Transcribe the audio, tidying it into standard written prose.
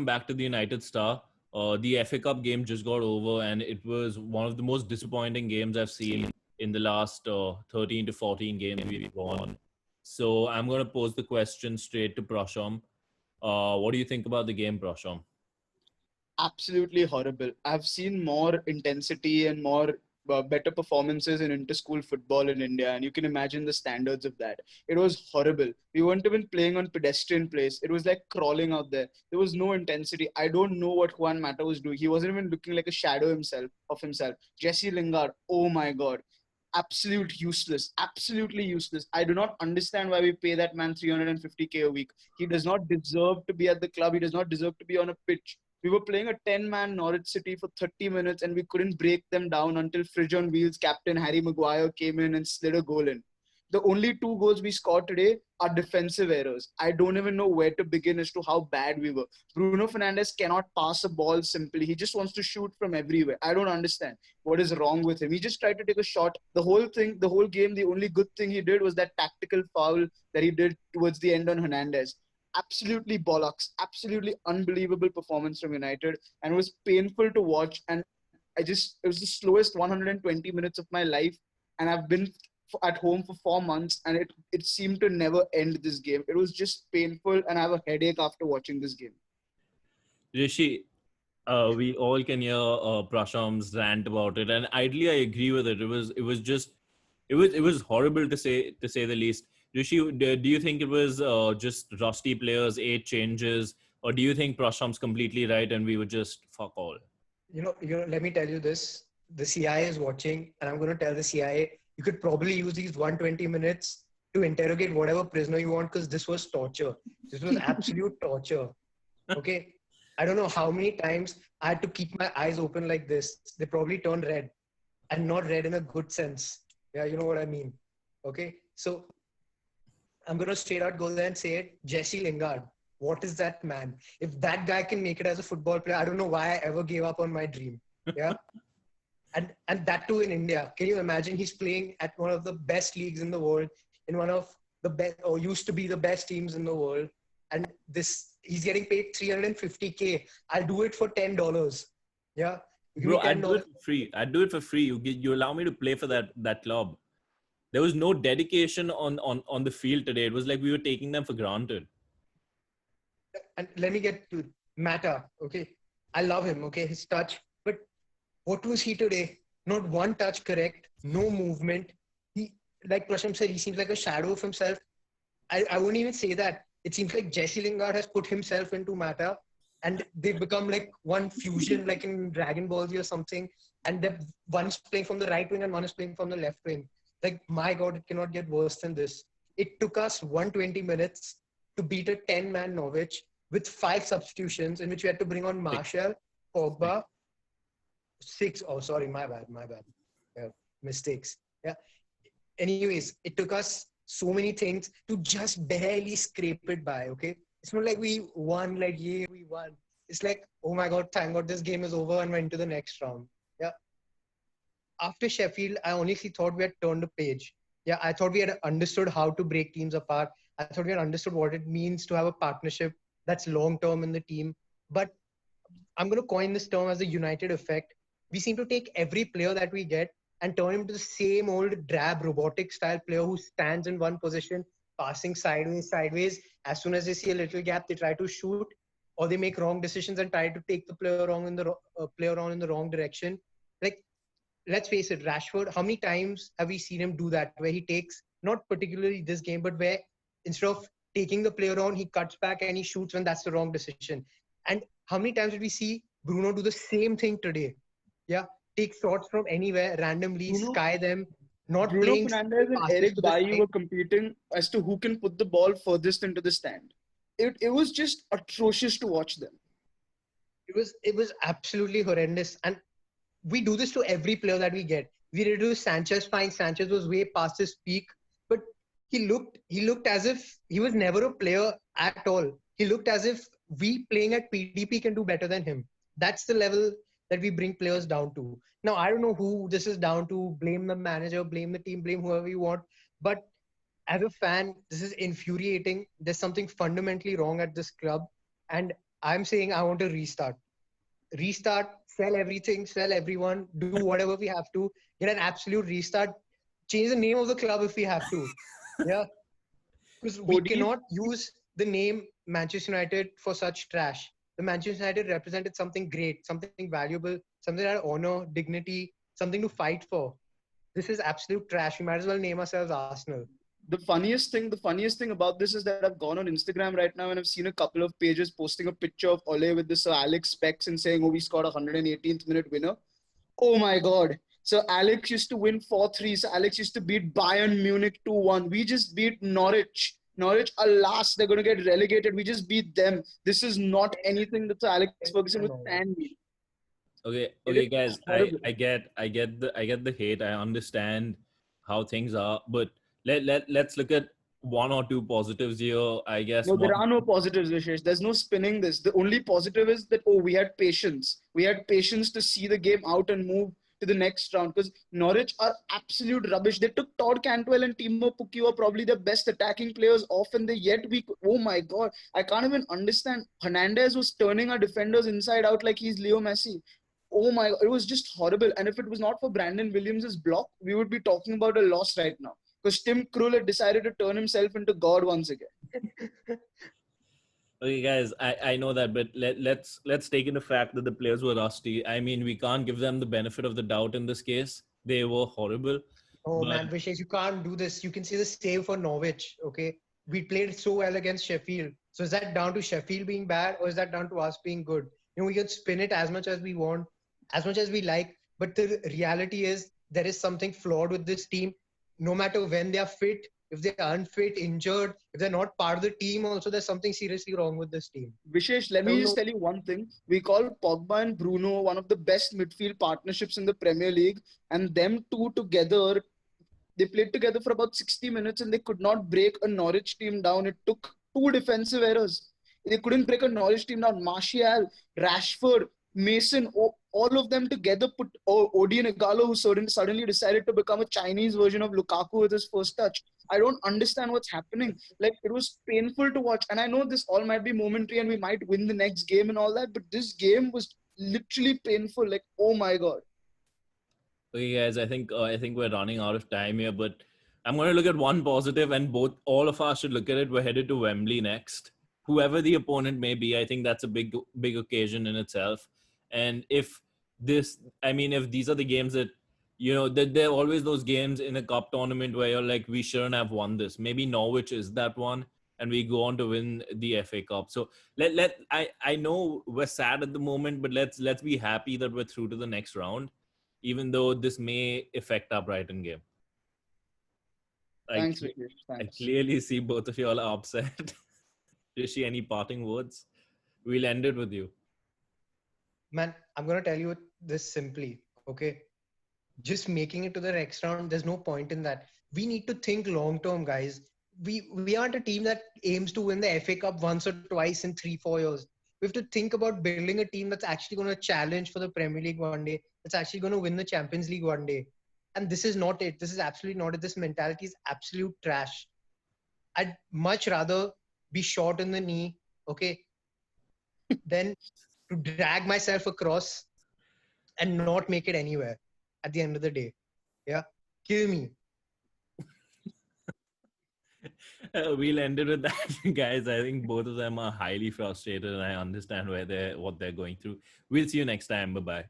back to the United Star. The FA Cup game just got over, and it was one of the most disappointing games I've seen in the last 13 to 14 games we've won. So I'm going to pose the question straight to Prasham. What do you think about the game, Prasham? Absolutely horrible. I've seen more intensity and more better performances in inter-school football in India, and you can imagine the standards of that. It was horrible. We weren't even playing on pedestrian place. It was like crawling out there. There was no intensity. I don't know what Juan Mata was doing. He wasn't even looking like a shadow himself. Jesse Lingard, oh my god, absolute useless, absolutely useless. I do not understand why we pay that man 350k a week. He does not deserve to be at the club. He does not deserve to be on a pitch. We were playing a 10-man Norwich City for 30 minutes and we couldn't break them down until Fridge on Wheels captain Harry Maguire came in and slid a goal in. The only two goals we scored today are defensive errors. I don't even know where to begin as to how bad we were. Bruno Fernandes cannot pass a ball simply. He just wants to shoot from everywhere. I don't understand what is wrong with him. He just tried to take a shot. The whole thing, the whole game, the only good thing he did was that tactical foul that he did towards the end on Hernandez. Absolutely bollocks, absolutely unbelievable performance from United, and it was painful to watch. And it was the slowest 120 minutes of my life, and I've been at home for 4 months, and it seemed to never end this game. It was just painful, and I have a headache after watching this game. Rishi, we all can hear Prasham's rant about it, and ideally, I agree with it. It was horrible to say the least. Rishi, do you think it was just rusty players, 8 changes, or do you think Prasham's completely right and we were just fuck all? Let me tell you this. The CIA is watching, and I'm going to tell the CIA, you could probably use these 120 minutes to interrogate whatever prisoner you want, because this was torture. This was absolute torture. Okay. I don't know how many times I had to keep my eyes open like this. They probably turned red, and not red in a good sense. Yeah, you know what I mean. Okay. So I'm going to straight out go there and say it. Jesse Lingard. What is that man? If that guy can make it as a football player, I don't know why I ever gave up on my dream. Yeah. And that too in India. Can you imagine? He's playing at one of the best leagues in the world, in one of the best, or used to be the best teams in the world. And he's getting paid 350k. I'll do it for $10. Yeah. Give me Bro, I'd do $10. it for free. I'd do it for free. You allow me to play for that club. There was no dedication on the field today. It was like we were taking them for granted. And let me get to Mata. Okay. I love him. Okay. His touch. But what was he today? Not one touch correct. No movement. He, like Prasham said, he seems like a shadow of himself. I wouldn't even say that. It seems like Jesse Lingard has put himself into Mata, and they've become like one fusion, like in Dragon Ball Z or something. And one's playing from the right wing and one is playing from the left wing. Like, my God, it cannot get worse than this. It took us 120 minutes to beat a 10-man Norwich with 5 substitutions, in which we had to bring on Martial, Pogba. 6. Oh, sorry, my bad. Yeah, mistakes. Yeah. Anyways, it took us so many things to just barely scrape it by. Okay, it's not like we won. Like, yeah, we won. It's like, oh my God, thank God this game is over and went to the next round. Yeah. After Sheffield, I honestly thought we had turned a page. Yeah, I thought we had understood how to break teams apart. I thought we had understood what it means to have a partnership that's long term in the team. But I'm going to coin this term as the United effect. We seem to take every player that we get and turn him into the same old drab robotic style player who stands in one position, passing sideways. As soon as they see a little gap, they try to shoot, or they make wrong decisions and try to take the player on in the wrong direction. Like, let's face it, Rashford, how many times have we seen him do that, where he takes, not particularly this game, but where instead of taking the player on, he cuts back and he shoots when that's the wrong decision. And how many times did we see Bruno do the same thing today? Yeah, take shots from anywhere, randomly, Bruno, sky them, not Bruno playing Fernandes and passes Eric to the Bailly side. were competing as to who can put the ball furthest into the stand. It was just atrocious to watch them. It was absolutely horrendous. And we do this to every player that we get. We did it to Sanchez. Fine, Sanchez was way past his peak, but he looked as if he was never a player at all. He looked as if we playing at PDP can do better than him. That's the level that we bring players down to. Now, I don't know who this is down to. Blame the manager, blame the team, blame whoever you want. But as a fan, this is infuriating. There's something fundamentally wrong at this club. And I'm saying I want to restart, sell everything, sell everyone, do whatever we have to, get an absolute restart, change the name of the club if we have to. Yeah, because we OD, cannot use the name Manchester United for such trash. The Manchester United represented something great, something valuable, something that had honor, dignity, something to fight for. This is absolute trash. We might as well name ourselves Arsenal. the funniest thing about this is that I've gone on Instagram right now and I've seen a couple of pages posting a picture of Ole with this Alex Specs and saying, "Oh, we scored a 118th minute winner." Oh my God! So Alex used to win 4-3. So Alex used to beat Bayern Munich 2-1. We just beat Norwich. Norwich, alas, they're going to get relegated. We just beat them. This is not anything that Sir Alex Ferguson would stand me. It Okay, is guys. horrible. I get the hate. I understand how things are, but let's look at one or two positives here. I guess No, there one. are no positives, Vishesh. There's no spinning this. The only positive is that, oh, we had patience. We had patience to see the game out and move to the next round because Norwich are absolute rubbish. They took Todd Cantwell and Timo Pukki were probably the best attacking players off, and they yet oh my God, I can't even understand. Hernandez was turning our defenders inside out like he's Leo Messi. Oh my God, it was just horrible. And if it was not for Brandon Williams' block, we would be talking about a loss right now because Tim Krul had decided to turn himself into God once again. Okay, guys. I know that, but let's take in the fact that the players were rusty. I mean, we can't give them the benefit of the doubt in this case. They were horrible, Oh but man, Vishesh, you can't do this. You can see the same for Norwich. Okay, we played so well against Sheffield. So is that down to Sheffield being bad, or is that down to us being good? We can spin it as much as we want, as much as we like. But the reality is there is something flawed with this team. No matter when they are fit, if they're unfit, injured, if they're not part of the team, also there's something seriously wrong with this team. Vishesh, let I me don't just know. tell you one thing. We call Pogba and Bruno one of the best midfield partnerships in the Premier League, and them two together, they played together for about 60 minutes and they could not break a Norwich team down. It took two defensive errors. They couldn't break a Norwich team down. Martial, Rashford, Mason, all of them together put Odi and Igalo, who suddenly decided to become a Chinese version of Lukaku with his first touch. I don't understand what's happening. Like, it was painful to watch. And I know this all might be momentary and we might win the next game and all that, but this game was literally painful. Like, oh my God. okay, guys. I think we're running out of time here, but I'm going to look at one positive, and all of us should look at it. We're headed to Wembley next. Whoever the opponent may be, I think that's a big occasion in itself. And if these are the games that that there are always those games in a cup tournament where you're like, we shouldn't have won this. Maybe Norwich is that one, and we go on to win the FA Cup. So I know we're sad at the moment, but let's be happy that we're through to the next round, even though this may affect our Brighton game. I, Thanks, cle- Vikesh. I Thanks. clearly see both of you all are upset. Rishi, any parting words? We'll end it with you. Man, I'm gonna tell you this simply. Okay, just making it to the next round, there's no point in that. We need to think long term, guys. We aren't a team that aims to win the FA Cup once or twice in 3-4 years. We have to think about building a team that's actually going to challenge for the Premier League one day, that's actually going to win the Champions League one day. And this is not it. This is absolutely not it. This mentality is absolute trash. I'd much rather be shot in the knee, okay, than to drag myself across and not make it anywhere at the end of the day. Yeah. Kill me. We'll end it with that, guys. I think both of them are highly frustrated, and I understand what they're going through. We'll see you next time. Bye bye.